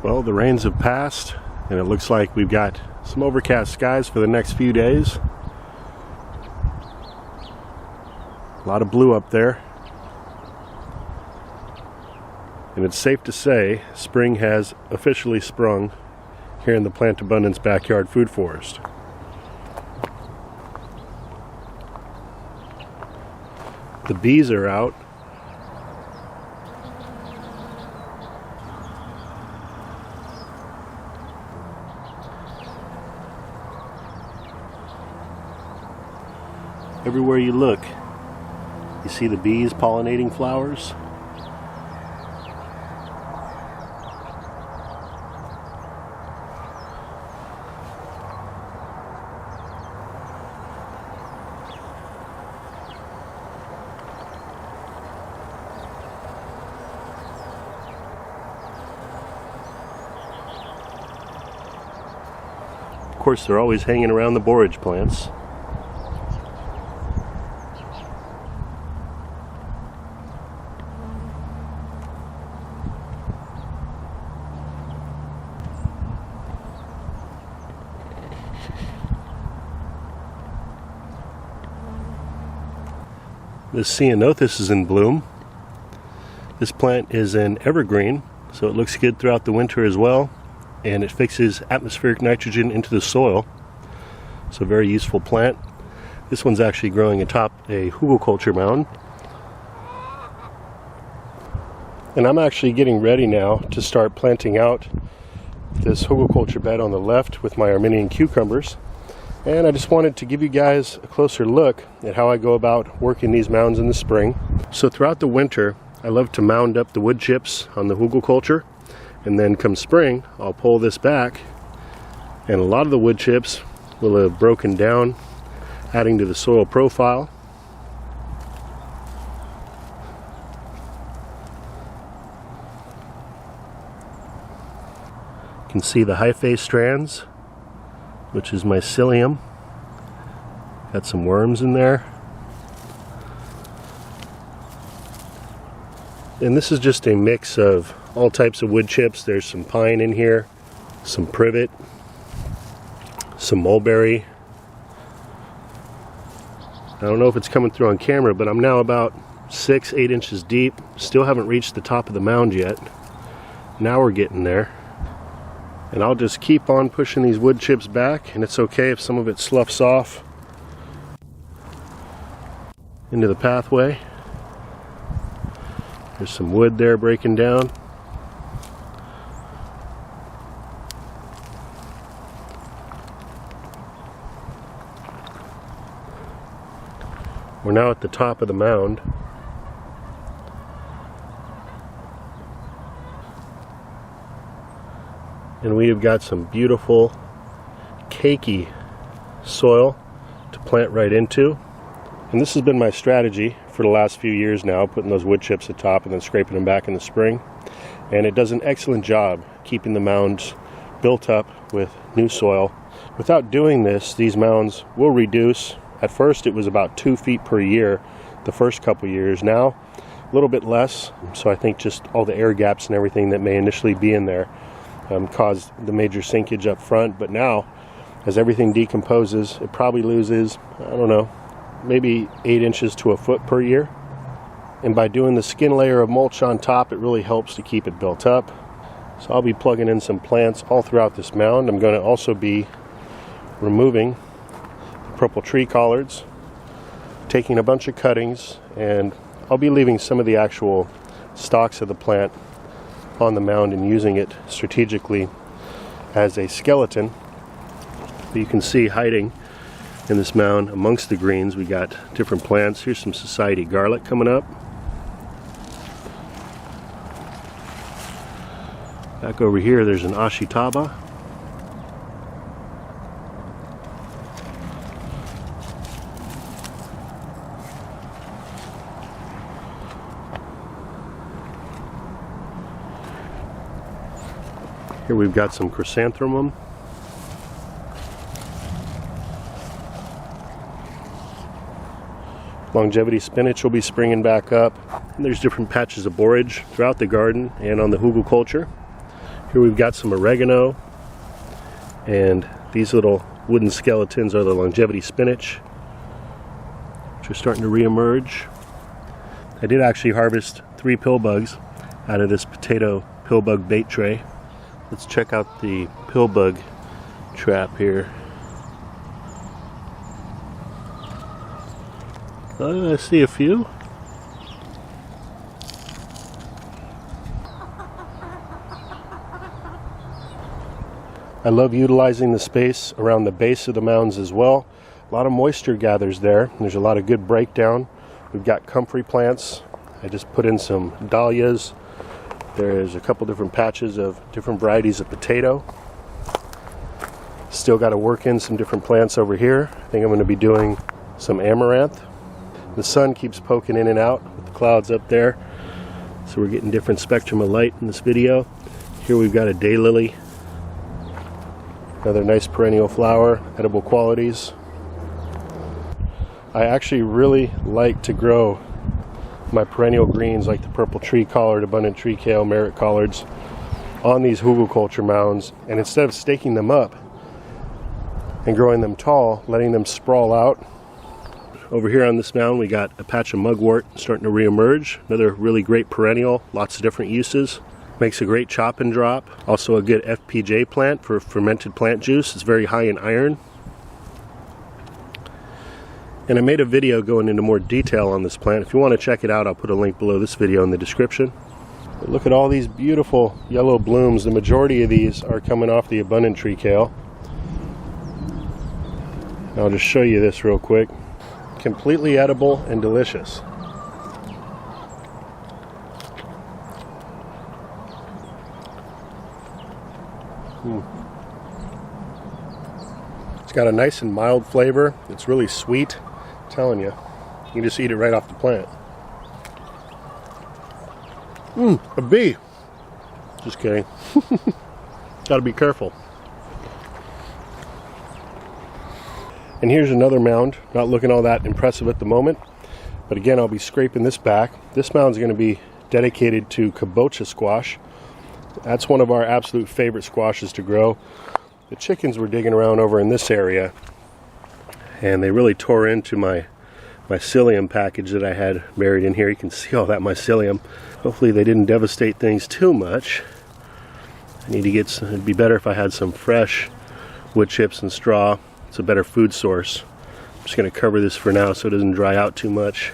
Well, the rains have passed, and it looks like we've got some overcast skies for the next few days. A lot of blue up there. And it's safe to say spring has officially sprung here in the Plant Abundance Backyard Food Forest. The bees are out. Everywhere you look, you see the bees pollinating flowers. Of course, they're always hanging around the borage plants. This ceanothus is in bloom. This plant is an evergreen, so it looks good throughout the winter as well, and it fixes atmospheric nitrogen into the soil. So a very useful plant. This one's actually growing atop a Hugelkultur mound. And I'm actually getting ready now to start planting out this Hugelkultur bed on the left with my Armenian cucumbers. And I just wanted to give you guys a closer look at how I go about working these mounds in the spring. So throughout the winter, I love to mound up the wood chips on the Hugelkultur, and then come spring, I'll pull this back, and a lot of the wood chips will have broken down, adding to the soil profile. You can see the hyphae strands, which is mycelium. Got some worms in there. And this is just a mix of all types of wood chips. There's some pine in here, some privet, some mulberry. I don't know if it's coming through on camera, but I'm now about 6-8 inches deep. Still haven't reached the top of the mound yet. Now we're getting there. And I'll just keep on pushing these wood chips back, and it's okay if some of it sloughs off into the pathway. There's some wood there breaking down. We're now at the top of the mound. And we have got some beautiful cakey soil to plant right into. And this has been my strategy for the last few years now, putting those wood chips atop and then scraping them back in the spring. And it does an excellent job keeping the mounds built up with new soil. Without doing this, these mounds will reduce. At first it was about 2 feet per year the first couple years. Now a little bit less, so I think just all the air gaps and everything that may initially be in there caused the major sinkage up front. But now, as everything decomposes, it probably loses, I don't know, maybe 8 inches to a foot per year. And by doing the skin layer of mulch on top, it really helps to keep it built up. So I'll be plugging in some plants all throughout this mound. I'm going to also be removing the purple tree collards, taking a bunch of cuttings, and I'll be leaving some of the actual stalks of the plant on the mound and using it strategically as a skeleton. You can see hiding in this mound amongst the greens, we got different plants. Here's some society garlic coming up. Back over here, there's an ashitaba. Here we've got some chrysanthemum. Longevity spinach will be springing back up. And there's different patches of borage throughout the garden and on the Hugelkultur. Here we've got some oregano, and these little wooden skeletons are the longevity spinach, which are starting to re-emerge. I did actually harvest 3 pill bugs out of this potato pill bug bait tray. Let's check out the pill bug trap here. I see a few. I love utilizing the space around the base of the mounds as well. A lot of moisture gathers there. There's a lot of good breakdown. We've got comfrey plants. I just put in some dahlias. There's a couple different patches of different varieties of potato. Still got to work in some different plants over here. I think I'm going to be doing some amaranth. The sun keeps poking in and out with the clouds up there, so we're getting different spectrum of light in this video. Here we've got a daylily. Another nice perennial flower, edible qualities. I actually really like to grow my perennial greens like the purple tree collard, abundant tree kale, merit collards on these Hugelkultur mounds, and instead of staking them up and growing them tall, letting them sprawl out. Over here on this mound we got a patch of mugwort starting to re-emerge. Another really great perennial, lots of different uses. Makes a great chop and drop. Also a good FPJ plant for fermented plant juice. It's very high in iron. And I made a video going into more detail on this plant. If you want to check it out, I'll put a link below this video in the description. But look at all these beautiful yellow blooms. The majority of these are coming off the abundant tree kale. And I'll just show you this real quick. Completely edible and delicious. It's got a nice and mild flavor. It's really sweet. I'm telling you, you can just eat it right off the plant. A bee. Just kidding. Gotta be careful. And here's another mound. Not looking all that impressive at the moment, but again, I'll be scraping this back. This mound's going to be dedicated to kabocha squash. That's one of our absolute favorite squashes to grow. The chickens were digging around over in this area, and they really tore into my mycelium package that I had buried in here. You can see all that mycelium. Hopefully they didn't devastate things too much. I need to get some, it'd be better if I had some fresh wood chips and straw. It's a better food source. I'm just going to cover this for now so it doesn't dry out too much.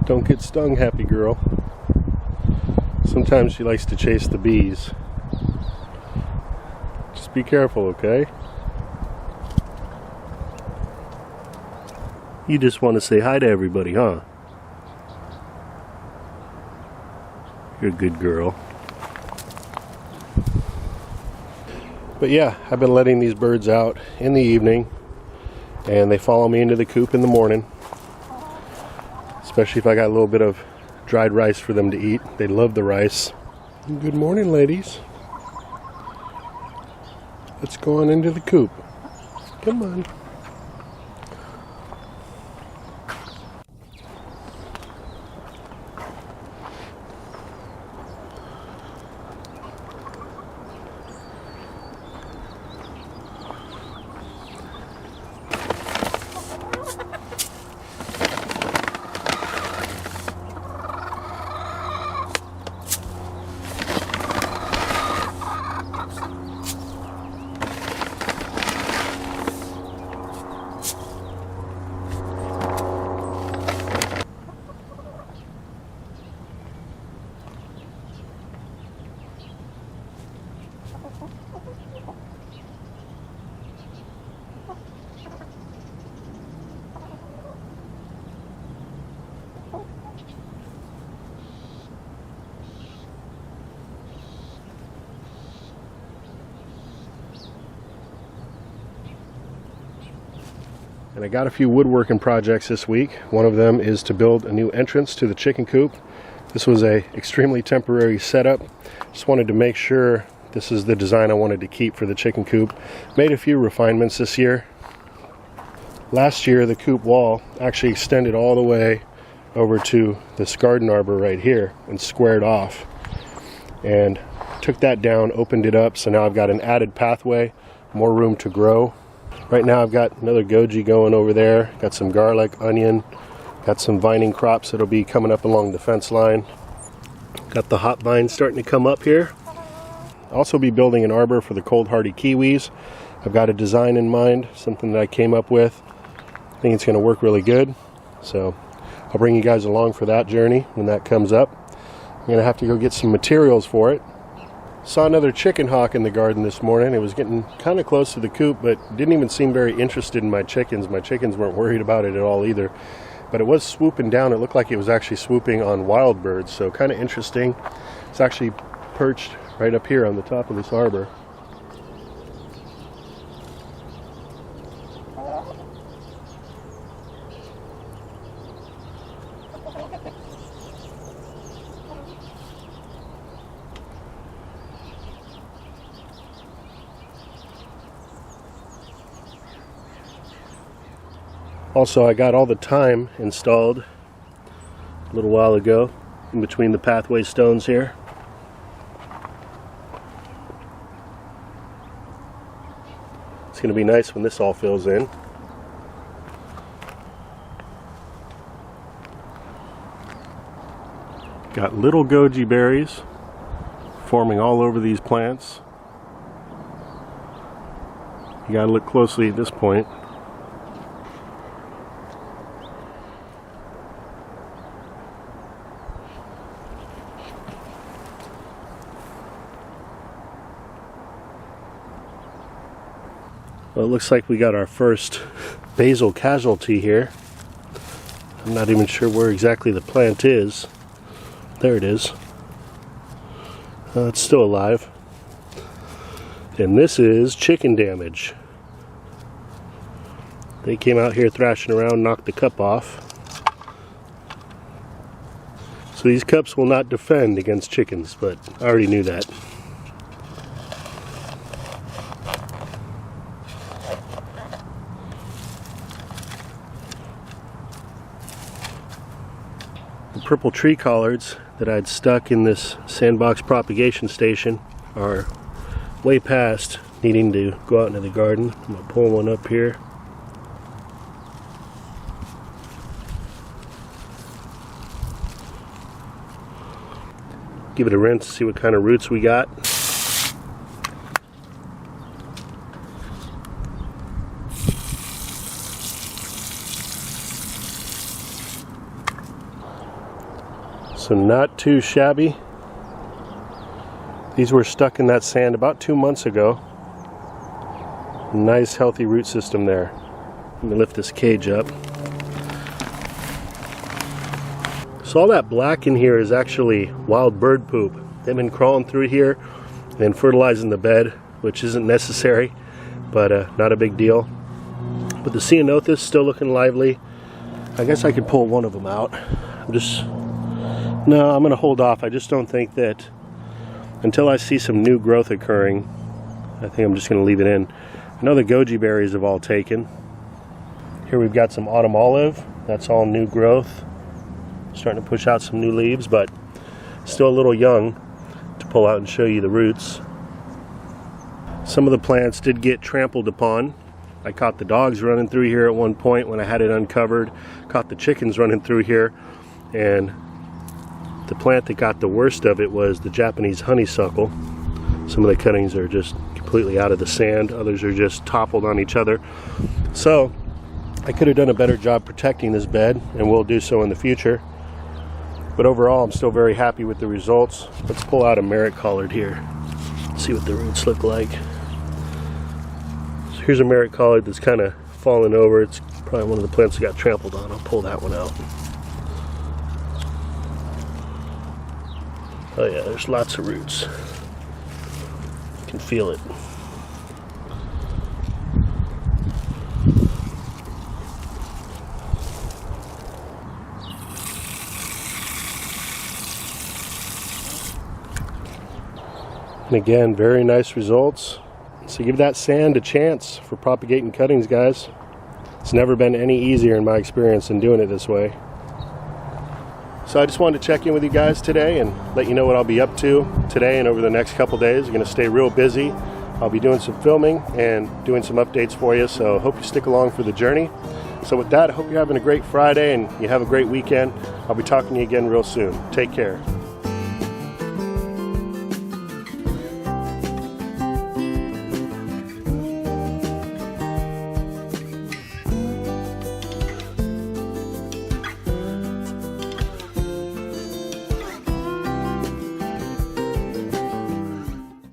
Don't get stung, happy girl. Sometimes she likes to chase the bees. Just be careful, okay? You just want to say hi to everybody, huh? You're a good girl. But yeah, I've been letting these birds out in the evening, and they follow me into the coop in the morning. Especially if I got a little bit of dried rice for them to eat. They love the rice. Good morning, ladies. Let's go on into the coop. Come on. And I got a few woodworking projects this week. One of them is to build a new entrance to the chicken coop. This was a extremely temporary setup. Just wanted to make sure this is the design I wanted to keep for the chicken coop. Made a few refinements this year. Last year the coop wall actually extended all the way over to this garden arbor right here and squared off, and took that down, opened it up, so now I've got an added pathway, more room to grow. Right now I've got another goji going over there, got some garlic, onion, got some vining crops that'll be coming up along the fence line. Got the hop vines starting to come up here. I'll also be building an arbor for the cold hardy kiwis. I've got a design in mind, something that I came up with. I think it's going to work really good, so I'll bring you guys along for that journey when that comes up. I'm going to have to go get some materials for it. Saw another chicken hawk in the garden this morning. It was getting kind of close to the coop, but didn't even seem very interested in my chickens. My chickens weren't worried about it at all either. But it was swooping down. It looked like it was actually swooping on wild birds, so kind of interesting. It's actually perched right up here on the top of this arbor. Also, I got all the thyme installed a little while ago in between the pathway stones here. It's going to be nice when this all fills in. Got little goji berries forming all over these plants. You got to look closely at this point. Well, it looks like we got our first basil casualty here. I'm not even sure where exactly the plant is. There it is. It's still alive. And this is chicken damage. They came out here thrashing around, knocked the cup off. So these cups will not defend against chickens, but I already knew that. The purple tree collards that I'd stuck in this sandbox propagation station are way past needing to go out into the garden. I'm going to pull one up here. Give it a rinse, see what kind of roots we got. So not too shabby. These were stuck in that sand about 2 months ago. Nice healthy root system there. Let me lift this cage up. So all that black in here is actually wild bird poop. They've been crawling through here and fertilizing the bed, which isn't necessary, but not a big deal. But the ceanothus is still looking lively. I guess I could pull one of them out. No, I'm going to hold off. I just don't think that until I see some new growth occurring, I think I'm just going to leave it in. I know the goji berries have all taken. Here we've got some autumn olive. That's all new growth. Starting to push out some new leaves, but still a little young to pull out and show you the roots. Some of the plants did get trampled upon. I caught the dogs running through here at one point when I had it uncovered. Caught the chickens running through here, and the plant that got the worst of it was the Japanese honeysuckle. Some of the cuttings are just completely out of the sand. Others are just toppled on each other. So I could have done a better job protecting this bed, and will do so in the future. But overall, I'm still very happy with the results. Let's pull out a merit collard here. See what the roots look like. So here's a merit collard that's kind of fallen over. It's probably one of the plants that got trampled on. I'll pull that one out. Oh yeah, there's lots of roots. You can feel it. And again, very nice results. So give that sand a chance for propagating cuttings, guys. It's never been any easier in my experience than doing it this way. So I just wanted to check in with you guys today and let you know what I'll be up to today and over the next couple days. I'm going to stay real busy. I'll be doing some filming and doing some updates for you, so hope you stick along for the journey. So with that, I hope you're having a great Friday and you have a great weekend. I'll be talking to you again real soon. Take care.